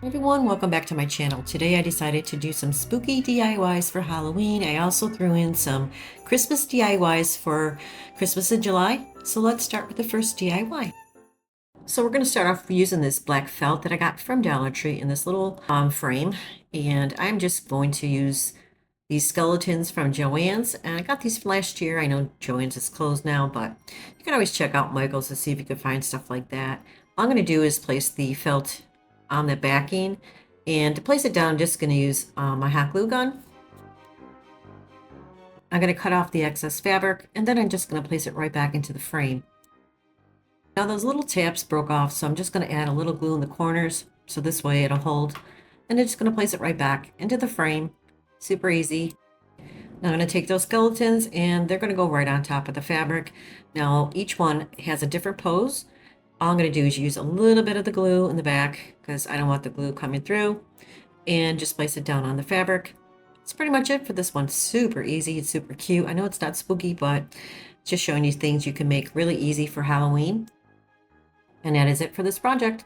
Everyone, welcome back to my channel. Today I decided to do some spooky DIYs for Halloween. I also threw in some Christmas DIYs for Christmas in July. So let's start with the first DIY. So we're going to start off using this black felt that I got from Dollar Tree in this little frame. And I'm just going to use these skeletons from Joann's. And I got these from last year. I know Joann's is closed now, but you can always check out Michael's to see if you can find stuff like that. All I'm going to do is place the felt on the backing. And to place it down, I'm just going to use my hot glue gun. I'm going to cut off the excess fabric, and then I'm just going to place it right back into the frame. Now those little tabs broke off, so I'm just going to add a little glue in the corners, so this way it'll hold. And I'm just going to place it right back into the frame. Super easy. Now I'm going to take those skeletons, and they're going to go right on top of the fabric. Now each one has a different pose. All I'm going to do is use a little bit of the glue in the back because I don't want the glue coming through, and just place it down on the fabric. That's pretty much it for this one. Super easy. It's super cute. I know it's not spooky, but just showing you things you can make really easy for Halloween. And that is it for this project.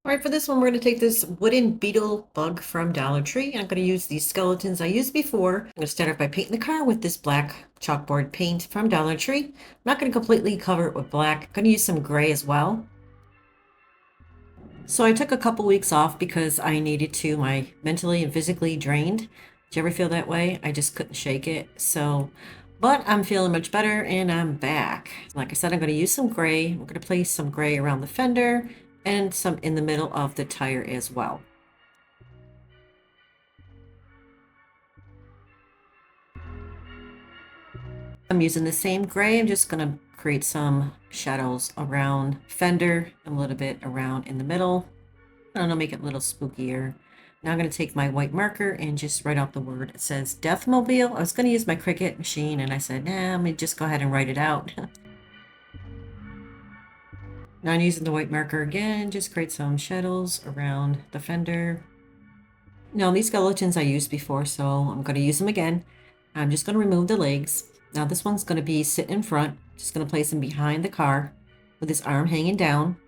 All right, for this one, we're going to take this wooden beetle bug from Dollar Tree. I'm going to use these skeletons I used before. I'm going to start off by painting the car with this black chalkboard paint from Dollar Tree. I'm not going to completely cover it with black. I'm going to use some gray as well. So I took a couple weeks off because I needed to. My mentally and physically drained. Did you ever feel that way? I just couldn't shake it. But I'm feeling much better and I'm back. Like I said, I'm going to use some gray. I'm going to place some gray around the fender and some in the middle of the tire as well. I'm using the same gray. I'm just going to create some shadows around fender, a little bit around in the middle. I don't know, make it a little spookier. Now I'm going to take my white marker and just write out the word. It says Deathmobile. I was going to use my Cricut machine and I said, nah, I'm going to just go ahead and write it out. Now I'm using the white marker again, just create some shadows around the fender. Now these skeletons I used before, so I'm going to use them again. I'm just going to remove the legs. Now this one's going to be sitting in front. Just going to place him behind the car with his arm hanging down.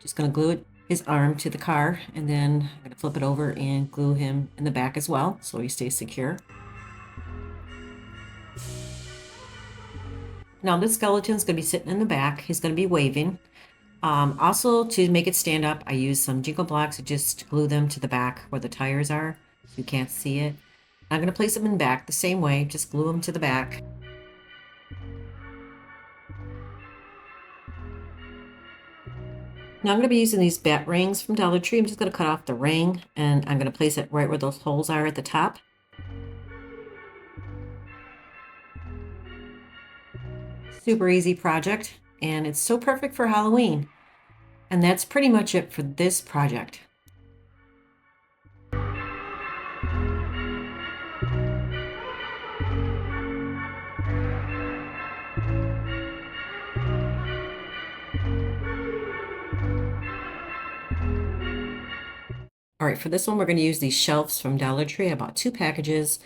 Just going to glue his arm to the car, and then I'm going to flip it over and glue him in the back as well so he stays secure. Now this skeleton's going to be sitting in the back. He's going to be waving. Also, to make it stand up, I use some Jingle blocks to just glue them to the back where the tires are, so you can't see it. I'm going to place them in the back the same way, just glue them to the back. Now I'm going to be using these bat rings from Dollar Tree. I'm just going to cut off the ring, and I'm going to place it right where those holes are at the top. Super easy project, and it's so perfect for Halloween. And that's pretty much it for this project. All right, for this one, we're going to use these shelves from Dollar Tree. I bought 2 packages,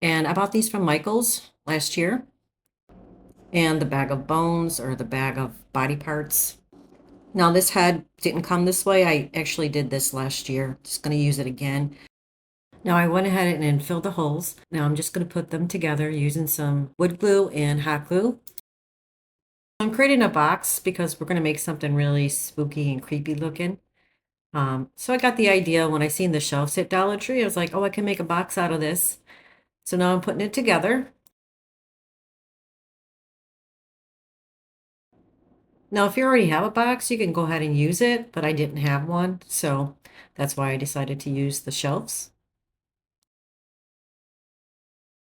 and I bought these from Michael's last year. And the bag of bones, or the bag of body parts. Now this head didn't come this way. I actually did this last year. Just going to use it again. Now I went ahead and filled the holes. Now I'm just going to put them together using some wood glue and hot glue. I'm creating a box because we're going to make something really spooky and creepy looking. So I got the idea when I seen the shelves at Dollar Tree. I was like, oh, I can make a box out of this. So now I'm putting it together. Now, if you already have a box, you can go ahead and use it, but I didn't have one, so that's why I decided to use the shelves.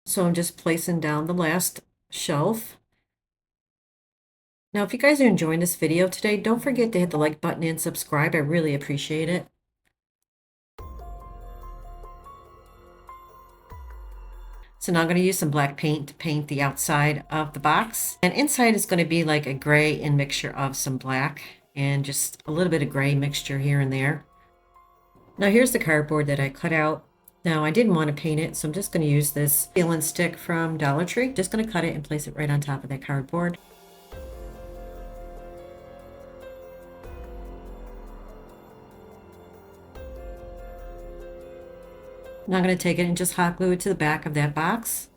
So I'm just placing down the last shelf. Now, if you guys are enjoying this video today, don't forget to hit the like button and subscribe. I really appreciate it. So now I'm going to use some black paint to paint the outside of the box. And inside is going to be like a gray and mixture of some black and just a little bit of gray mixture here and there. Now here's the cardboard that I cut out. Now I didn't want to paint it, so I'm just going to use this sealant stick from Dollar Tree. Just going to cut it and place it right on top of that cardboard. Now I'm going to take it and just hot glue it to the back of that box.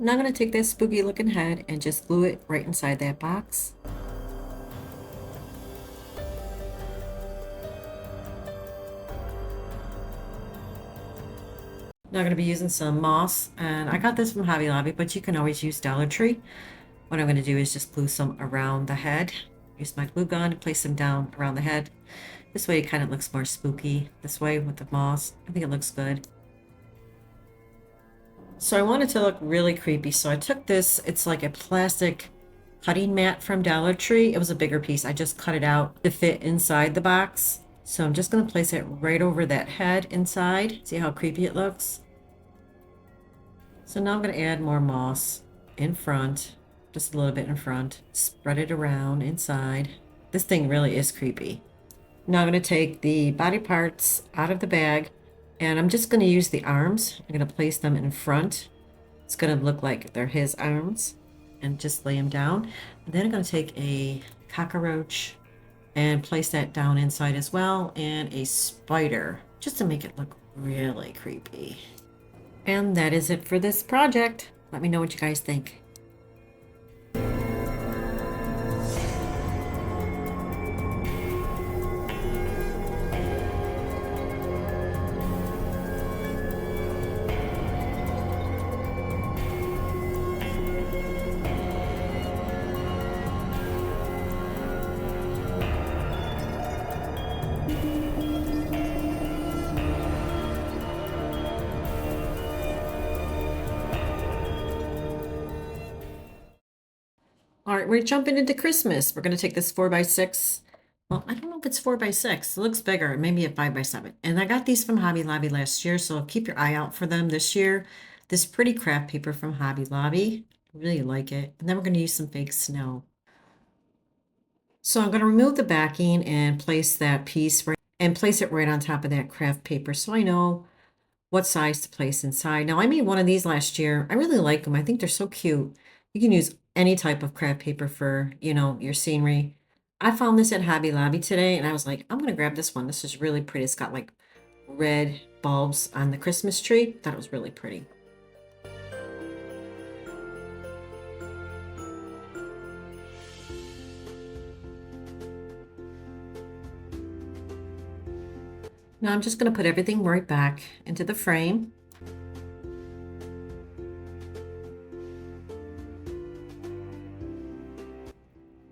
Now I'm going to take that spooky looking head and just glue it right inside that box. Now I'm going to be using some moss, and I got this from Hobby Lobby, but you can always use Dollar Tree. What I'm going to do is just glue some around the head. Use my glue gun to place them down around the head. This way it kind of looks more spooky. This way with the moss, I think it looks good. So I wanted to look really creepy, so I took this, it's like a plastic cutting mat from Dollar Tree. It was a bigger piece. I just cut it out to fit inside the box. So I'm just going to place it right over that head inside. See how creepy it looks? So now I'm going to add more moss in front, just a little bit in front. Spread it around inside. This thing really is creepy. Now I'm going to take the body parts out of the bag, and I'm just going to use the arms. I'm going to place them in front. It's going to look like they're his arms, and just lay them down. And then I'm going to take a cockroach and place that down inside as well, and a spider, just to make it look really creepy. And that is it for this project. Let me know what you guys think. All right, we're jumping into Christmas. We're going to take this 4x6. Well, I don't know if it's 4x6. It looks bigger, maybe a 5x7. And I got these from Hobby Lobby last year, so keep your eye out for them this year. This pretty craft paper from Hobby Lobby. I really like it. And then we're going to use some fake snow. So I'm going to remove the backing and place that piece place it right on top of that craft paper so I know what size to place inside. Now, I made one of these last year. I really like them. I think they're so cute. You can use any type of craft paper for, your scenery. I found this at Hobby Lobby today, and I was like, I'm going to grab this one. This is really pretty. It's got like red bulbs on the Christmas tree. Thought it was really pretty. Now I'm just going to put everything right back into the frame.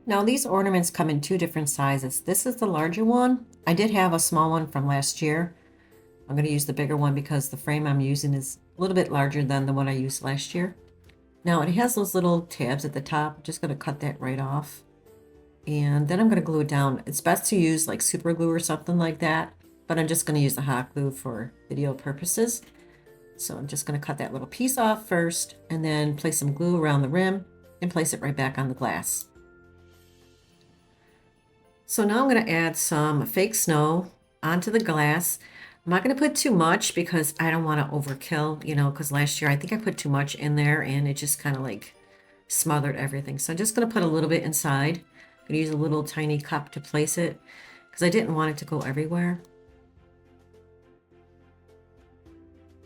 Now these ornaments come in two different sizes. This is the larger one. I did have a small one from last year. I'm going to use the bigger one because the frame I'm using is a little bit larger than the one I used last year. Now it has those little tabs at the top. I'm just going to cut that right off. And then I'm going to glue it down. It's best to use like super glue or something like that, but I'm just going to use the hot glue for video purposes. So I'm just going to cut that little piece off first and then place some glue around the rim and place it right back on the glass. So now I'm going to add some fake snow onto the glass. I'm not going to put too much because I don't want to overkill, because last year I think I put too much in there and it just kind of like smothered everything. So I'm just going to put a little bit inside. I'm going to use a little tiny cup to place it because I didn't want it to go everywhere.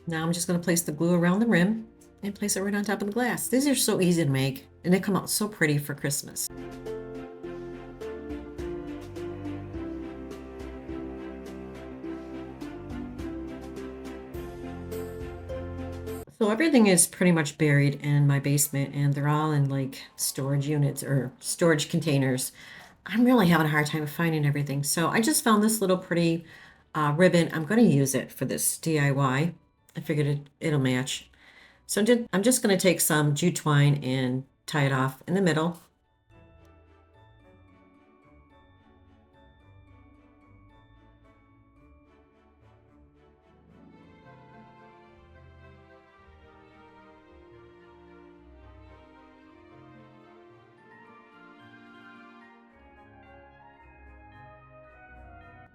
Now I'm just going to place the glue around the rim and place it right on top of the glass. These are so easy to make and they come out so pretty for Christmas. So everything is pretty much buried in my basement and they're all in like storage units or storage containers. I'm really having a hard time finding everything. So I just found this little pretty ribbon. I'm going to use it for this DIY. I figured it'll match. So I'm just going to take some jute twine and tie it off in the middle.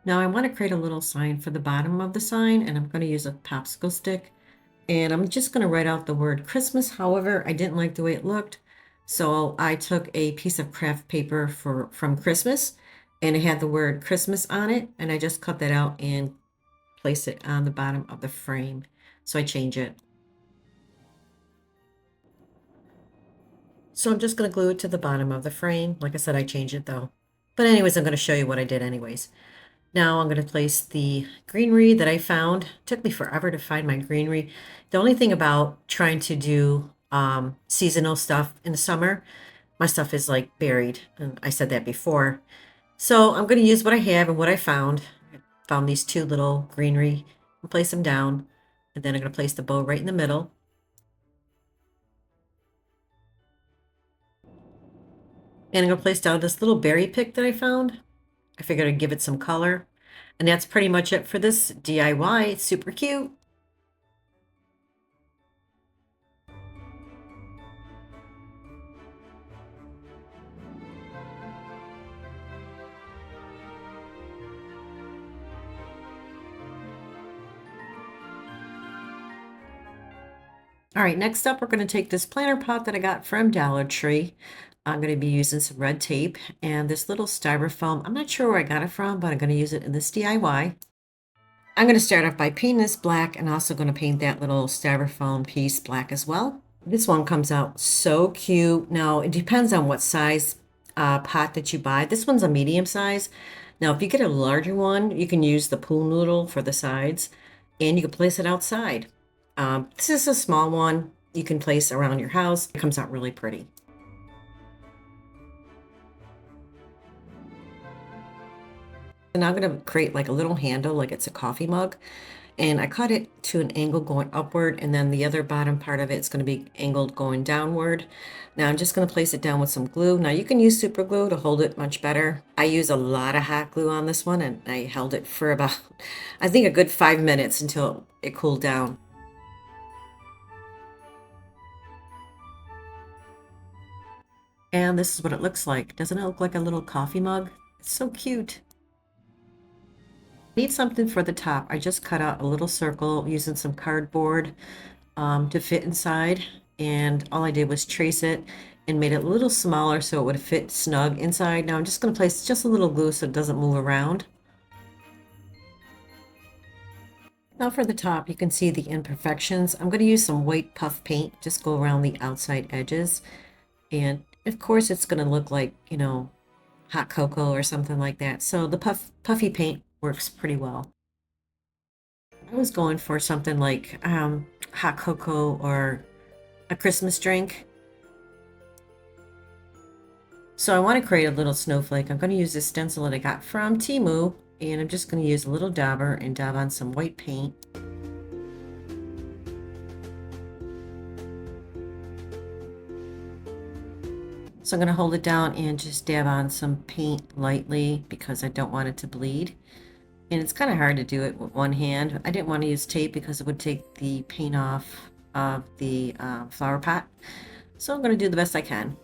Now I want to create a little sign for the bottom of the sign, and I'm going to use a popsicle stick. And I'm just going to write out the word Christmas. However, I didn't like the way it looked. So I took a piece of craft paper from Christmas, and it had the word Christmas on it. And I just cut that out and placed it on the bottom of the frame. So I change it. So I'm just going to glue it to the bottom of the frame. Like I said, I changed it though. But anyways, I'm going to show you what I did anyways. Now I'm going to place the greenery that I found. It took me forever to find my greenery. The only thing about trying to do seasonal stuff in the summer, my stuff is like buried. And I said that before. So I'm going to use what I have and what I found. I found these two little greenery and place them down. And then I'm going to place the bow right in the middle. And I'm going to place down this little berry pick that I found. I figured I'd give it some color. And that's pretty much it for this DIY. It's super cute. All right, next up, we're going to take this planter pot that I got from Dollar Tree. I'm going to be using some red tape and this little styrofoam. I'm not sure where I got it from, but I'm going to use it in this DIY. I'm going to start off by painting this black and also going to paint that little styrofoam piece black as well. This one comes out so cute. Now, it depends on what size pot that you buy. This one's a medium size. Now, if you get a larger one, you can use the pool noodle for the sides and you can place it outside. This is a small one you can place around your house. It comes out really pretty. And I'm going to create like a little handle like it's a coffee mug. And I cut it to an angle going upward, and then the other bottom part of it's going to be angled going downward. Now I'm just going to place it down with some glue. Now you can use super glue to hold it much better. I use a lot of hot glue on this one, and I held it for about, I think, a good 5 minutes until it cooled down. And this is what it looks like. Doesn't it look like a little coffee mug? It's so cute. Need something for the top. I just cut out a little circle using some cardboard to fit inside, and all I did was trace it and made it a little smaller so it would fit snug inside. Now I'm just going to place just a little glue so it doesn't move around. Now for the top, you can see the imperfections. I'm going to use some white puff paint, just go around the outside edges, and of course it's going to look like, you know, hot cocoa or something like that. So the puffy paint works pretty well. I was going for something like hot cocoa or a Christmas drink. So I want to create a little snowflake. I'm going to use this stencil that I got from Temu, and I'm just going to use a little dauber and dab on some white paint. So I'm going to hold it down and just dab on some paint lightly because I don't want it to bleed. And it's kind of hard to do it with one hand. I didn't want to use tape because it would take the paint off of the flower pot. So I'm going to do the best I can.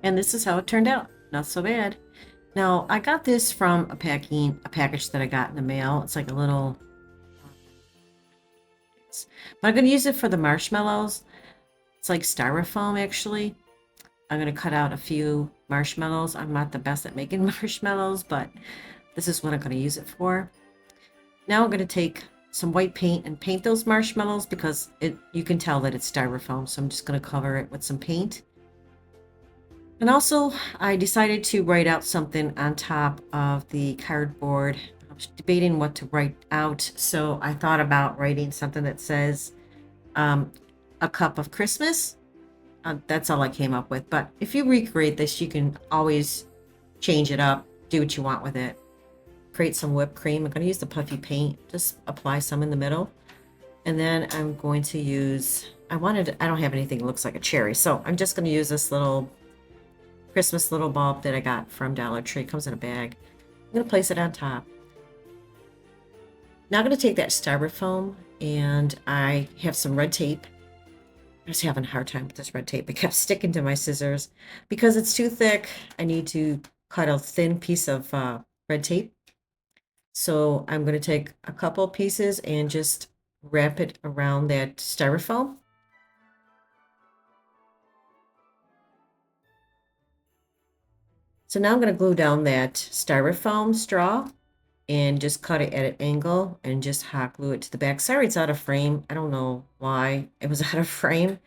And this is how it turned out. Not so bad. Now, I got this from a package that I got in the mail. It's like a little... But I'm going to use it for the marshmallows. It's like styrofoam, actually. I'm going to cut out a few marshmallows. I'm not the best at making marshmallows, but this is what I'm going to use it for. Now I'm going to take some white paint and paint those marshmallows because you can tell that it's styrofoam. So I'm just going to cover it with some paint. And also, I decided to write out something on top of the cardboard. I was debating what to write out, so I thought about writing something that says a cup of Christmas. That's all I came up with. But if you recreate this, you can always change it up, do what you want with it. Create some whipped cream. I'm going to use the puffy paint. Just apply some in the middle. And then I'm going to use, I don't have anything that looks like a cherry, so I'm just going to use this little Christmas little bulb that I got from Dollar Tree. It comes in a bag. I'm going to place it on top. Now I'm going to take that styrofoam, and I have some red tape, I was having a hard time with this red tape. It kept sticking to my scissors. Because it's too thick, I need to cut a thin piece of red tape. So I'm going to take a couple pieces and just wrap it around that styrofoam. So now I'm going to glue down that styrofoam straw and just cut it at an angle and just hot glue it to the back. Sorry, it's out of frame. I don't know why it was out of frame,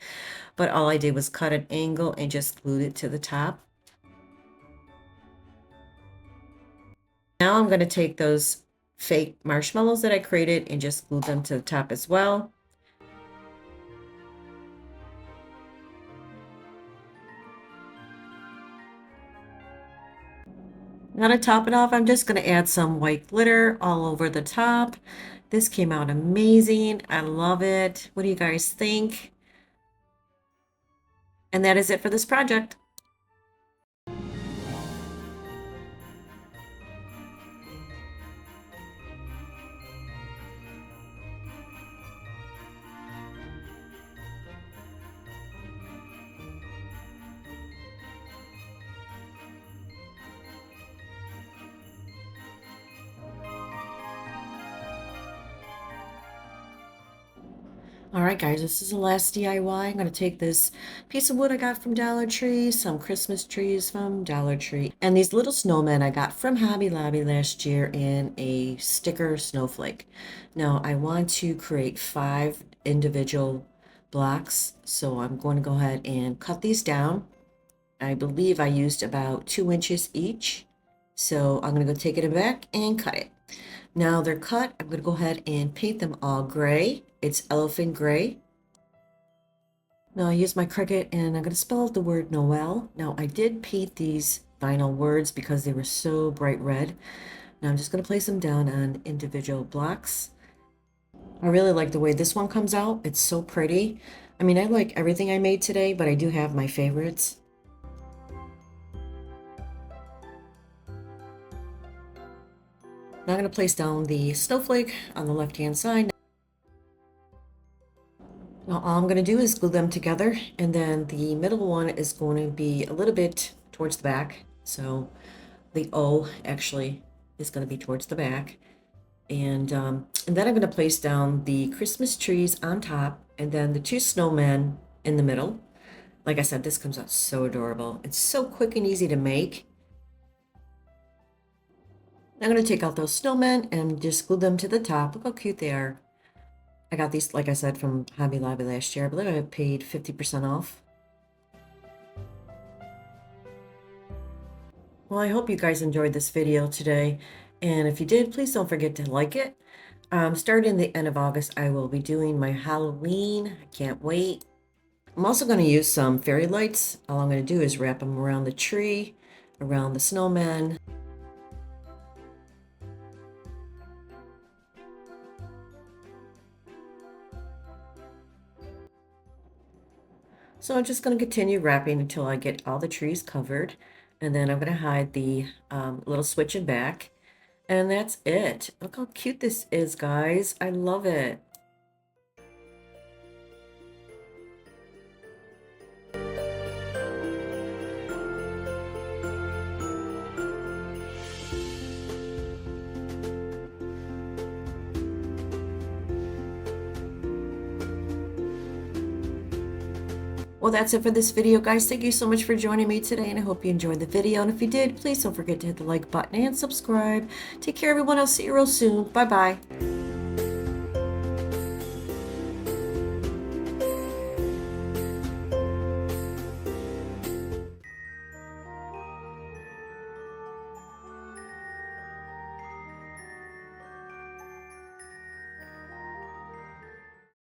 but all I did was cut an angle and just glued it to the top. Now I'm going to take those fake marshmallows that I created and just glue them to the top as well. Now to top it off, I'm just going to add some white glitter all over the top. This came out amazing. I love it. What do you guys think? And that is it for this project. All right, guys, this is the last DIY. I'm going to take this piece of wood I got from Dollar Tree, some Christmas trees from Dollar Tree, and these little snowmen I got from Hobby Lobby last year in a sticker snowflake. Now, I want to create 5 individual blocks, so I'm going to go ahead and cut these down. I believe I used about 2 inches each, so I'm going to go take it back and cut it. Now they're cut. I'm going to go ahead and paint them all gray. It's elephant gray. Now I use my Cricut and I'm going to spell out the word Noel. Now I did paint these vinyl words because they were so bright red. Now I'm just going to place them down on individual blocks. I really like the way this one comes out. It's so pretty. I mean, I like everything I made today, but I do have my favorites. Now I'm going to place down the snowflake on the left-hand side. Now all I'm going to do is glue them together, and then the middle one is going to be a little bit towards the back. So the O actually is going to be towards the back. And then I'm going to place down the Christmas trees on top, and then the 2 snowmen in the middle. Like I said, this comes out so adorable. It's so quick and easy to make. I'm going to take out those snowmen and just glue them to the top. Look how cute they are. I got these, like I said, from Hobby Lobby last year. I believe I paid 50% off. Well, I hope you guys enjoyed this video today. And if you did, please don't forget to like it. Starting the end of August, I will be doing my Halloween. I can't wait. I'm also going to use some fairy lights. All I'm going to do is wrap them around the tree, around the snowman. So I'm just going to continue wrapping until I get all the trees covered. And then I'm going to hide the little switch in back. And that's it. Look how cute this is, guys. I love it. Well, that's it for this video, guys. Thank you so much for joining me today, and I hope you enjoyed the video. And if you did, please don't forget to hit the like button and subscribe. Take care, everyone. I'll see you real soon. Bye-bye.